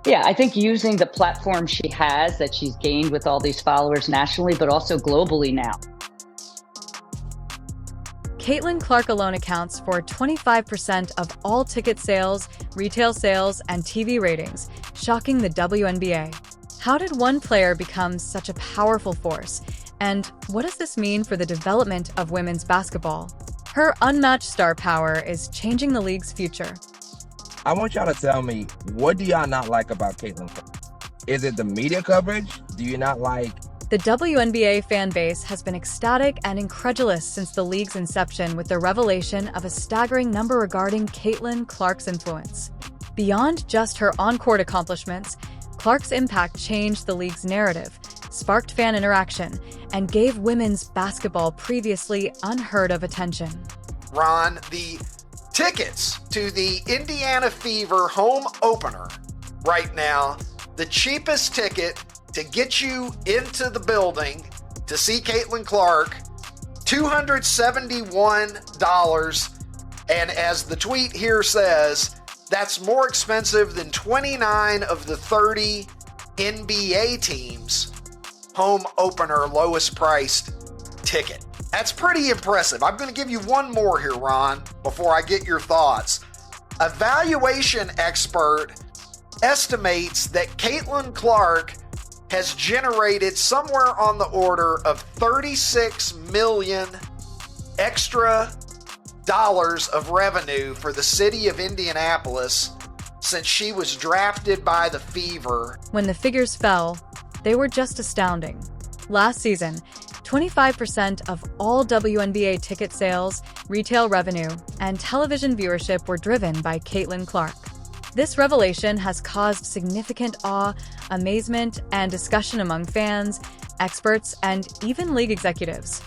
Yeah, I think using the platform she has that she's gained with all these followers nationally, but also globally now. Caitlin Clark alone accounts for 25% of all ticket sales, retail sales, and TV ratings, shocking the WNBA. How did one player become such a powerful force? And what does this mean for the development of women's basketball? Her unmatched star power is changing the league's future. I want y'all to tell me, what do y'all not like about Caitlin Clark? Is it the media coverage? Do you not like... The WNBA fan base has been ecstatic and incredulous since the league's inception with the revelation of a staggering number regarding Caitlin Clark's influence. Beyond just her on-court accomplishments, Clark's impact changed the league's narrative, sparked fan interaction, and gave women's basketball previously unheard of attention. Ron, the tickets to the Indiana Fever home opener right now, the cheapest ticket to get you into the building to see Caitlin Clark, $271. And as the tweet here says, that's more expensive than 29 of the 30 NBA teams' home opener lowest priced ticket. That's pretty impressive. I'm going to give you one more here, Ron, before I get your thoughts. A valuation expert estimates that Caitlin Clark has generated somewhere on the order of 36 million extra dollars of revenue for the city of Indianapolis since she was drafted by the Fever. When the figures fell, they were just astounding. Last season, 25% of all WNBA ticket sales, retail revenue, and television viewership were driven by Caitlin Clark. This revelation has caused significant awe, amazement, and discussion among fans, experts, and even league executives.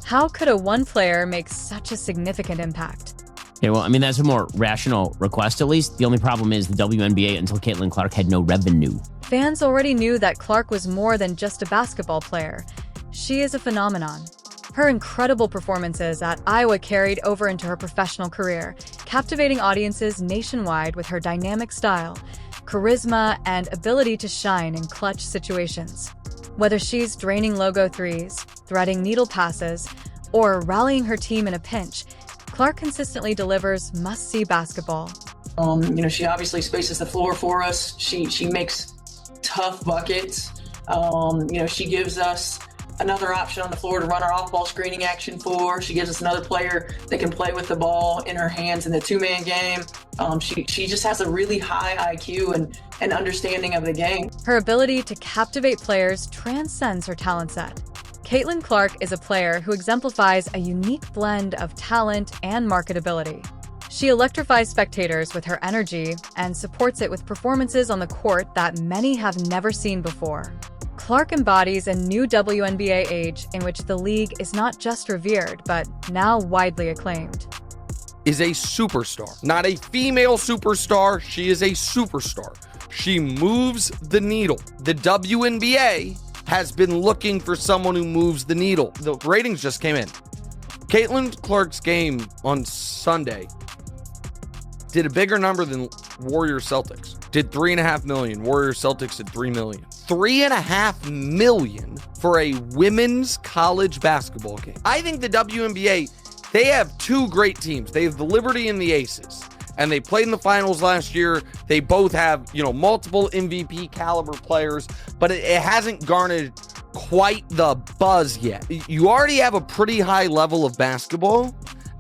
How could a one player make such a significant impact? Yeah, well, I mean, that's a more rational request, at least. The only problem is the WNBA, until Caitlin Clark, had no revenue. Fans already knew that Clark was more than just a basketball player. She is a phenomenon. Her incredible performances at Iowa carried over into her professional career, captivating audiences nationwide with her dynamic style, charisma, and ability to shine in clutch situations. Whether she's draining logo threes, threading needle passes, or rallying her team in a pinch, Clark consistently delivers must-see basketball. She obviously spaces the floor for us. She makes tough buckets. She gives us another option on the floor to run our off-ball screening action for. She gives us another player that can play with the ball in her hands in the two-man game. She just has a really high IQ and understanding of the game. Her ability to captivate players transcends her talent set. Caitlin Clark is a player who exemplifies a unique blend of talent and marketability. She electrifies spectators with her energy and supports it with performances on the court that many have never seen before. Clark embodies a new WNBA age in which the league is not just revered, but now widely acclaimed. Is a superstar, not a female superstar. She is a superstar. She moves the needle. The WNBA has been looking for someone who moves the needle. The ratings just came in. Caitlin Clark's game on Sunday did a bigger number than Warriors Celtics. Did 3.5 million. Warriors Celtics did 3 million. 3.5 million for a women's college basketball game. I think the WNBA, they have two great teams. They have the Liberty and the Aces. And they played in the finals last year. They both have, multiple MVP caliber players, but it hasn't garnered quite the buzz yet. You already have a pretty high level of basketball,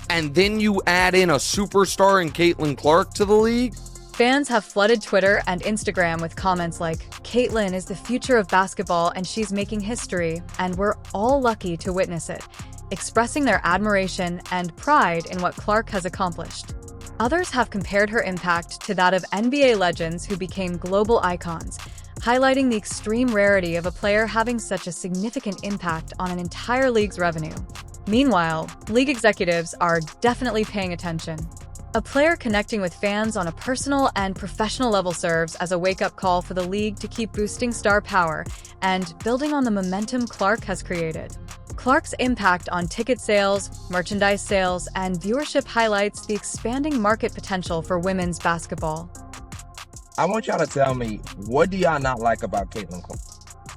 and then you add in a superstar in Caitlin Clark to the league. Fans have flooded Twitter and Instagram with comments like, "Caitlin is the future of basketball and she's making history, and we're all lucky to witness it," expressing their admiration and pride in what Clark has accomplished. Others have compared her impact to that of NBA legends who became global icons, highlighting the extreme rarity of a player having such a significant impact on an entire league's revenue. Meanwhile, league executives are definitely paying attention. A player connecting with fans on a personal and professional level serves as a wake-up call for the league to keep boosting star power and building on the momentum Clark has created. Clark's impact on ticket sales, merchandise sales, and viewership highlights the expanding market potential for women's basketball. I want y'all to tell me, what do y'all not like about Caitlin Clark?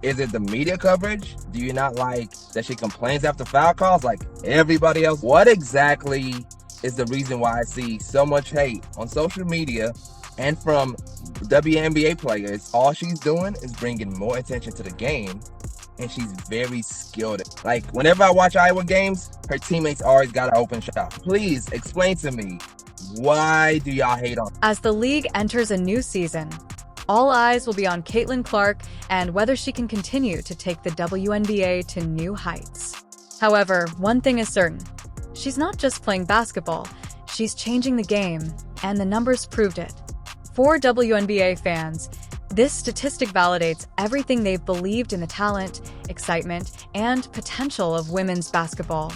Is it the media coverage? Do you not like that she complains after foul calls like everybody else? What exactly is the reason why I see so much hate on social media and from WNBA players? All she's doing is bringing more attention to the game, and she's very skilled. Like, whenever I watch Iowa games, her teammates always got an open shot. Please explain to me, why do y'all hate on her? As the league enters a new season, all eyes will be on Caitlin Clark and whether she can continue to take the WNBA to new heights. However, one thing is certain. She's not just playing basketball, she's changing the game, and the numbers proved it. For WNBA fans, this statistic validates everything they've believed in the talent, excitement, and potential of women's basketball.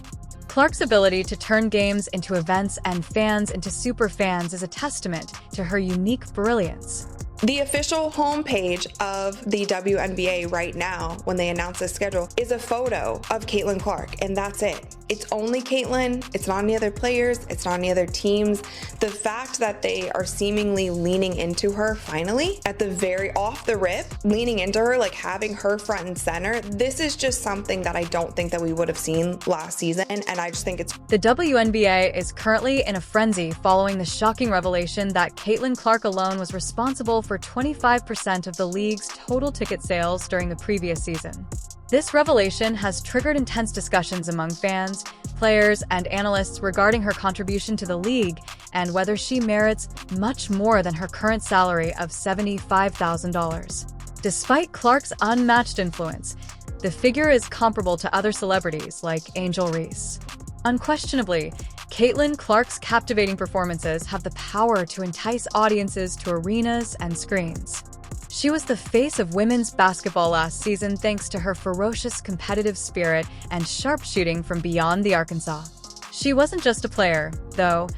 Clark's ability to turn games into events and fans into superfans is a testament to her unique brilliance. The official homepage of the WNBA right now, when they announce the schedule, is a photo of Caitlin Clark, and that's it. It's only Caitlin. It's not any other players. It's not any other teams. The fact that they are seemingly leaning into her finally, at the very off the rip, leaning into her, like having her front and center, this is just something that I don't think that we would have seen last season, and I just think it's... The WNBA is currently in a frenzy following the shocking revelation that Caitlin Clark alone was responsible for 25% of the league's total ticket sales during the previous season. This revelation has triggered intense discussions among fans, players, and analysts regarding her contribution to the league and whether she merits much more than her current salary of $75,000. Despite Clark's unmatched influence, the figure is comparable to other celebrities like Angel Reese. Unquestionably, Caitlin Clark's captivating performances have the power to entice audiences to arenas and screens. She was the face of women's basketball last season thanks to her ferocious competitive spirit and sharp shooting from beyond the Arkansas. She wasn't just a player, though.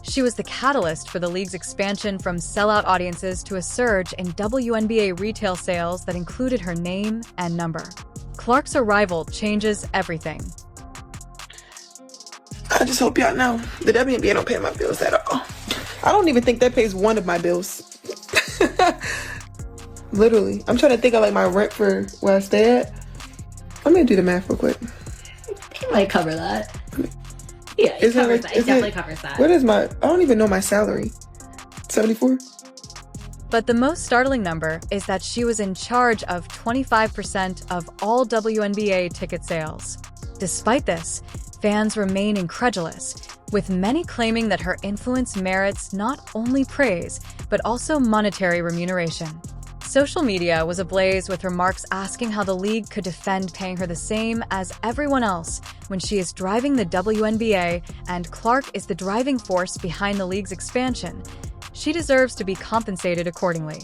She was the catalyst for the league's expansion from sellout audiences to a surge in WNBA retail sales that included her name and number. Clark's arrival changes everything. I just hope y'all know the WNBA don't pay my bills at all. I don't even think that pays one of my bills. Literally. I'm trying to think of like my rent for where I stay at. I'm gonna do the math real quick. It might cover that. Yeah, it covers that. It definitely covers that. What is my... I don't even know my salary. 74? But the most startling number is that she was in charge of 25% of all WNBA ticket sales. Despite this, fans remain incredulous, with many claiming that her influence merits not only praise, but also monetary remuneration. Social media was ablaze with remarks asking how the league could defend paying her the same as everyone else when she is driving the WNBA and Clark is the driving force behind the league's expansion. She deserves to be compensated accordingly.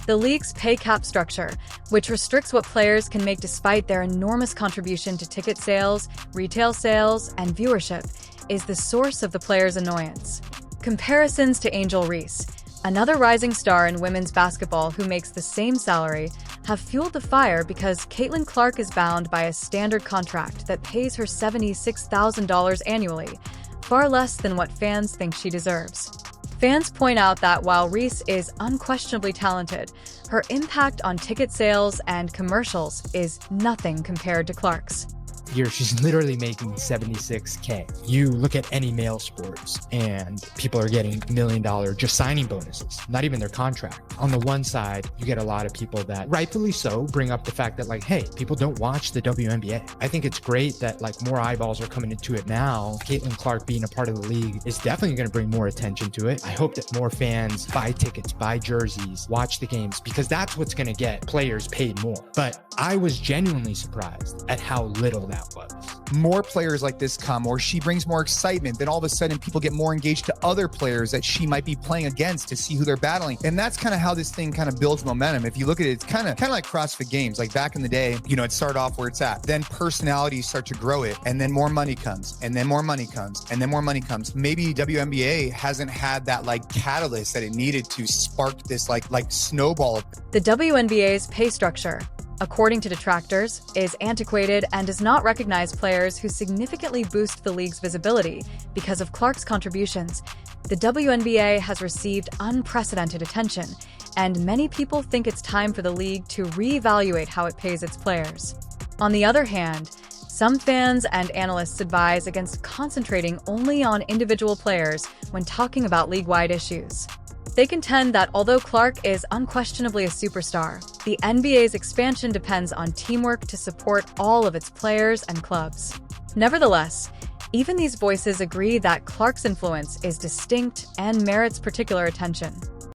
The league's pay cap structure, which restricts what players can make despite their enormous contribution to ticket sales, retail sales, and viewership, is the source of the players' annoyance. Comparisons to Angel Reese, another rising star in women's basketball who makes the same salary, have fueled the fire because Caitlin Clark is bound by a standard contract that pays her $76,000 annually, far less than what fans think she deserves. Fans point out that while Reese is unquestionably talented, her impact on ticket sales and commercials is nothing compared to Clark's. Here, she's literally making $76K. You look at any male sports and people are getting $1 million just signing bonuses, not even their contract. On the one side, you get a lot of people that, rightfully so, bring up the fact that like, hey, people don't watch the WNBA. I think it's great that like more eyeballs are coming into it now. Caitlin Clark being a part of the league is definitely going to bring more attention to it. I hope that more fans buy tickets, buy jerseys, watch the games, because that's what's going to get players paid more. But I was genuinely surprised at how little that was. More players like this come, or she brings more excitement, then all of a sudden people get more engaged to other players that she might be playing against to see who they're battling. And that's kind of how this thing kind of builds momentum. If you look at it, it's kind of like CrossFit Games. Like back in the day, you know, it started off where it's at. Then personalities start to grow it, and then more money comes, and then more money comes, and then more money comes. Maybe WNBA hasn't had that like catalyst that it needed to spark this like snowball. The WNBA's pay structure, according to detractors, is antiquated and does not recognize players who significantly boost the league's visibility. Because of Clark's contributions, the WNBA has received unprecedented attention, and many people think it's time for the league to reevaluate how it pays its players. On the other hand, some fans and analysts advise against concentrating only on individual players when talking about league-wide issues. They contend that although Clark is unquestionably a superstar, the NBA's expansion depends on teamwork to support all of its players and clubs. Nevertheless, even these voices agree that Clark's influence is distinct and merits particular attention.